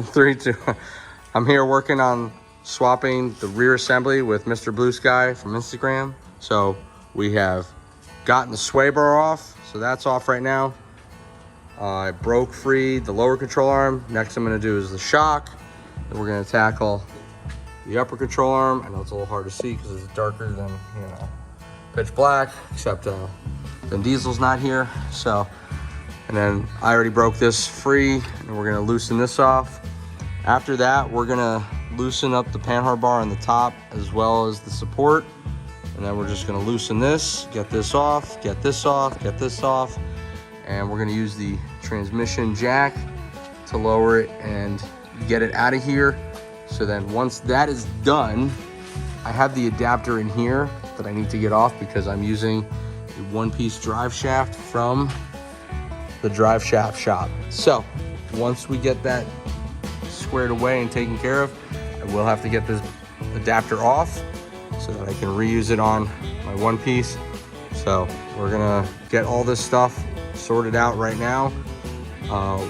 3, 2. I'm here working on swapping the rear assembly with Mr. Blue Sky from Instagram. So we have gotten the sway bar off, so that's off right now. I broke free the lower control arm. Next I'm gonna do is the shock. Then we're gonna tackle the upper control arm. I know it's a little hard to see because it's darker than, you know, pitch black, except Vin Diesel's not here. So, and then I already broke this free, and we're gonna loosen this off. After that, we're gonna loosen up the panhard bar on the top as well as the support. And then we're just gonna loosen this, get this off, get this off, get this off. And we're gonna use the transmission jack to lower it and get it out of here. So then once that is done, I have the adapter in here that I need to get off because I'm using a one-piece drive shaft from the drive shaft shop. So once we get that squared away and taken care of, I will have to get this adapter off so that I can reuse it on my one piece. So we're gonna get all this stuff sorted out right now.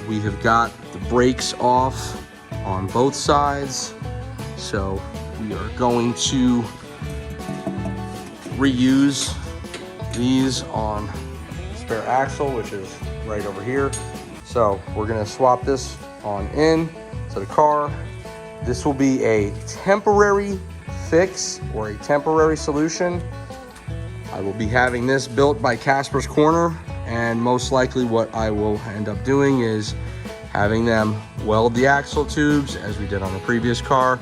We have got the brakes off on both sides. So we are going to reuse these on spare axle, which is right over here. So we're gonna swap this on in to the car. This will be a temporary fix or a temporary solution. I will be having this built by Casper's Corner, and most likely what I will end up doing is having them weld the axle tubes as we did on the previous car.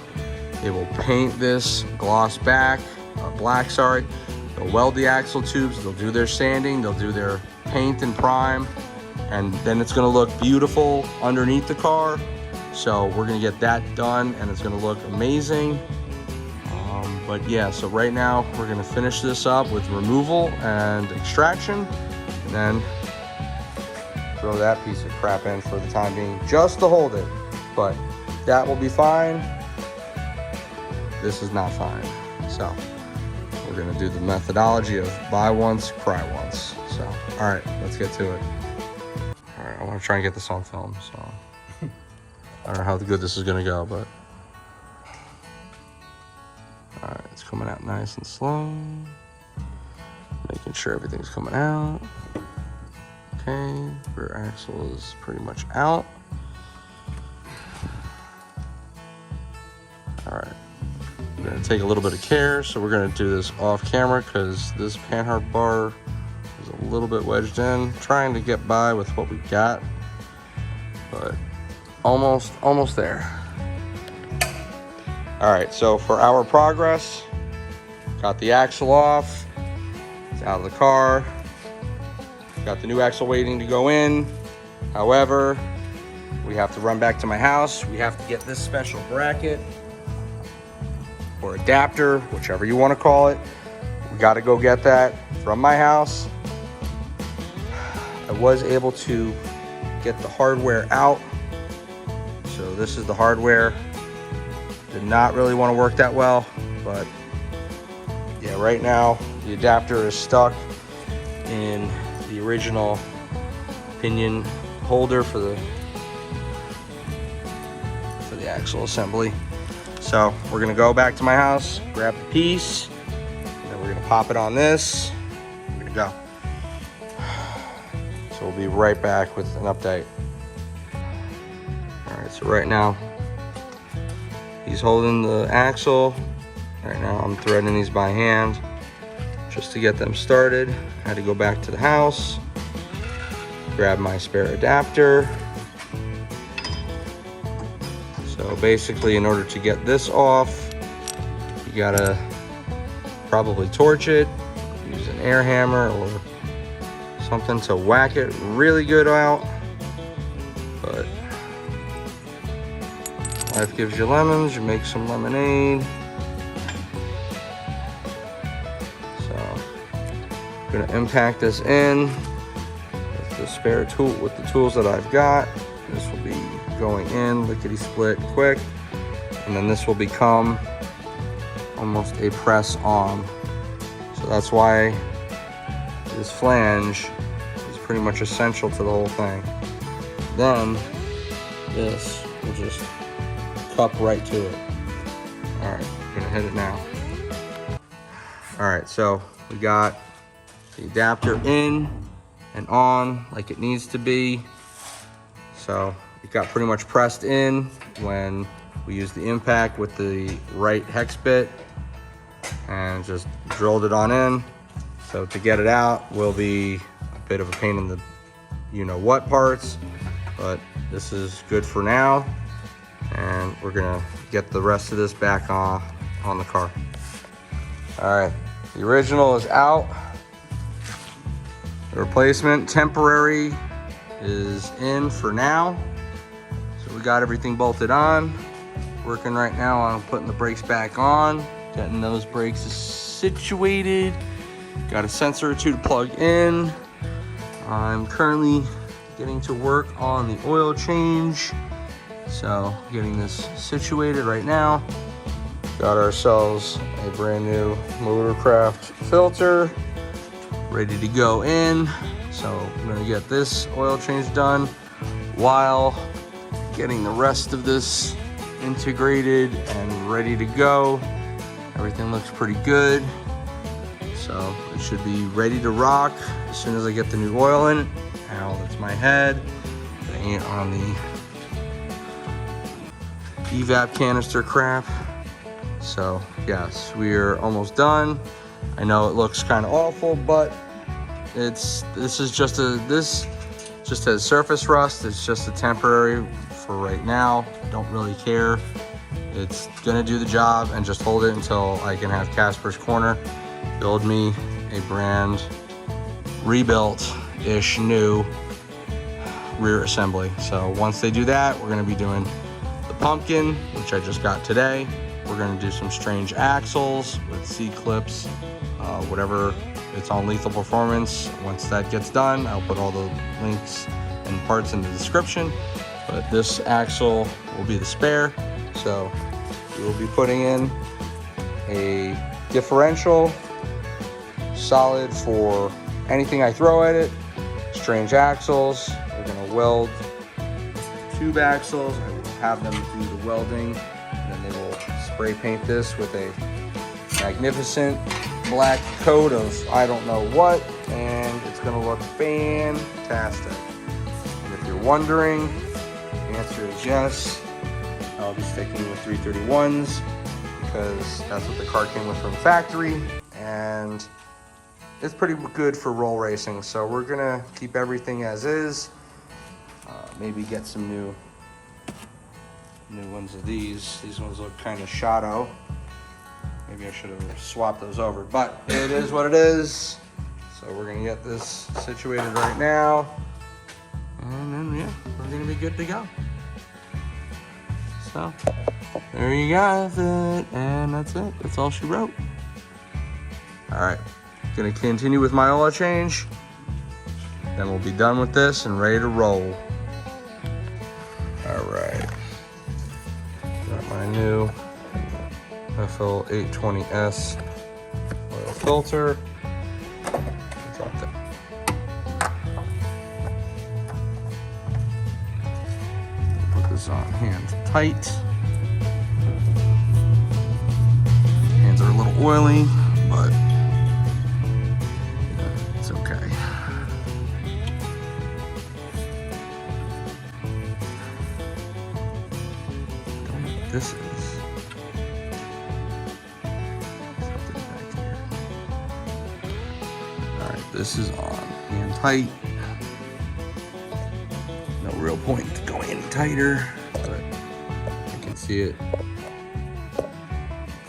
They will paint this gloss black, sorry. They'll weld the axle tubes, they'll do their sanding, they'll do their paint and prime, and then it's gonna look beautiful underneath the car. So we're gonna get that done and it's gonna look amazing. But yeah, so right now we're gonna finish this up with removal and extraction, and then throw that piece of crap in for the time being, just to hold it. But that will be fine. This is not fine. So we're gonna do the methodology of buy once, cry once. So, all right, let's get to it. All right, I wanna try and get this on film, so. I don't know how good this is gonna go, but. All right, it's coming out nice and slow. Making sure everything's coming out. Okay, rear axle is pretty much out. All right, we're gonna take a little bit of care, so we're gonna do this off camera because this panhard bar is a little bit wedged in. Trying to get by with what we got, but almost there. All right, so for our progress, got the axle off, it's out of the car. Got the new axle waiting to go in. However, we have to run back to my house. We have to get this special bracket or adapter, whichever you want to call it. We got to go get that from my house. I was able to get the hardware out. So this is the hardware. Did not really want to work that well, but yeah, right now the adapter is stuck in the original pinion holder for the axle assembly. So we're gonna go back to my house, grab the piece, and then we're gonna pop it on this. We're gonna go. So we'll be right back with an update. All right, so right now he's holding the axle. Right now I'm threading these by hand just to get them started. I had to go back to the house, grab my spare adapter. So basically, in order to get this off, you gotta probably torch it, use an air hammer or something to whack it really good out. But life gives you lemons, you make some lemonade. So I'm gonna impact this in with the spare tool, with the tools that I've got. This will be going in lickety split quick, and then this will become almost a press on. So that's why this flange is pretty much essential to the whole thing. Then this will just cup right to it. All right, gonna hit it now. All right, so we got the adapter in and on like it needs to be. So it got pretty much pressed in when we used the impact with the right hex bit and just drilled it on in. So to get it out will be a bit of a pain in the you-know-what parts, but this is good for now. And we're gonna get the rest of this back on the car. All right, the original is out. The replacement temporary is in for now. So we got everything bolted on. Working right now on putting the brakes back on, getting those brakes situated. Got a sensor or two to plug in. I'm currently getting to work on the oil change. So getting this situated right now. Got ourselves a brand new Motorcraft filter ready to go in. So I'm gonna get this oil change done while getting the rest of this integrated and ready to go. Everything looks pretty good. So it should be ready to rock as soon as I get the new oil in it. Now that's my head. Putting it on the evap canister crap. So yes, we're almost done. I know it looks kind of awful, but this just has surface rust. It's just a temporary for right now. Don't really care. It's gonna do the job and just hold it until I can have Casper's Corner build me a brand rebuilt-ish new rear assembly. So once they do that, we're gonna be doing the pumpkin, which I just got today. We're gonna do some strange axles with C-clips, whatever. It's on Lethal Performance. Once that gets done, I'll put all the links and parts in the description. But this axle will be the spare. So we will be putting in a differential, solid for anything I throw at it. Strange axles. We're gonna weld tube axles. I will have them do the welding, and then they will spray paint this with a magnificent black coat of I don't know what, and it's gonna look fantastic. And if you're wondering, the answer is yes. I'll be sticking with 331s because that's what the car came with from the factory, and it's pretty good for roll racing. So we're gonna keep everything as is. Maybe get some new ones of these. These ones look kind of shadow. Maybe I should have swapped those over, but it is what it is. So we're gonna get this situated right now, and then yeah, we're gonna be good to go. So there you got it, and that's it. That's all she wrote. All right, gonna continue with my oil change. Then we'll be done with this and ready to roll. All right, got my new FL 820S oil filter. Drop that. Put this on hands tight. Hands are a little oily, but it's okay. Don't know what this is. This is on hand tight. No real point to going any tighter, but I can see it.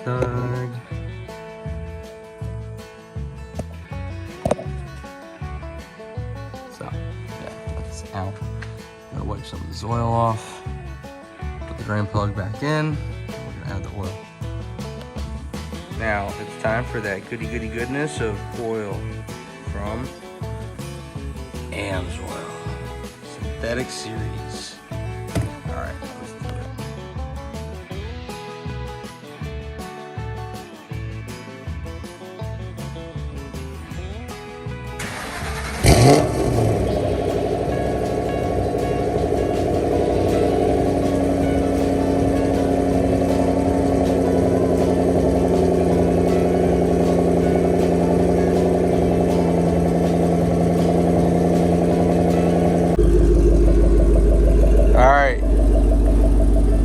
Tug. So, yeah, that's out. Gotta wipe some of this oil off. Put the drain plug back in. We're gonna add the oil. Now it's time for that goody goodness of oil from AMSOIL Synthetic Series. All right, let's do it.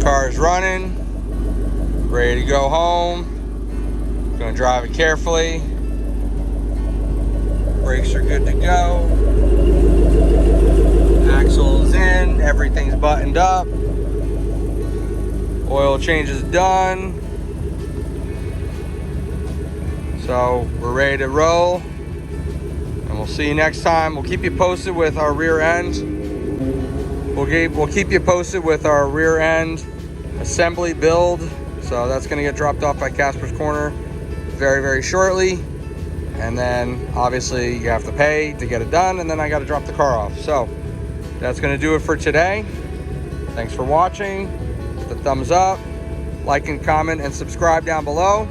Car's running, ready to go home. Gonna drive it carefully. Brakes are good to go. Axle's in, everything's buttoned up. Oil change is done. So we're ready to roll. And we'll see you next time. We'll keep you posted with our rear end. We'll keep you posted with our rear end assembly build. So that's gonna get dropped off by Casper's Corner very, very shortly. And then obviously you have to pay to get it done, and then I gotta drop the car off. So that's gonna do it for today. Thanks for watching. Hit the thumbs up, like and comment and subscribe down below.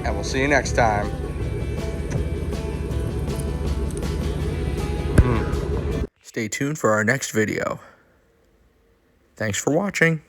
And we'll see you next time. Stay tuned for our next video. Thanks for watching.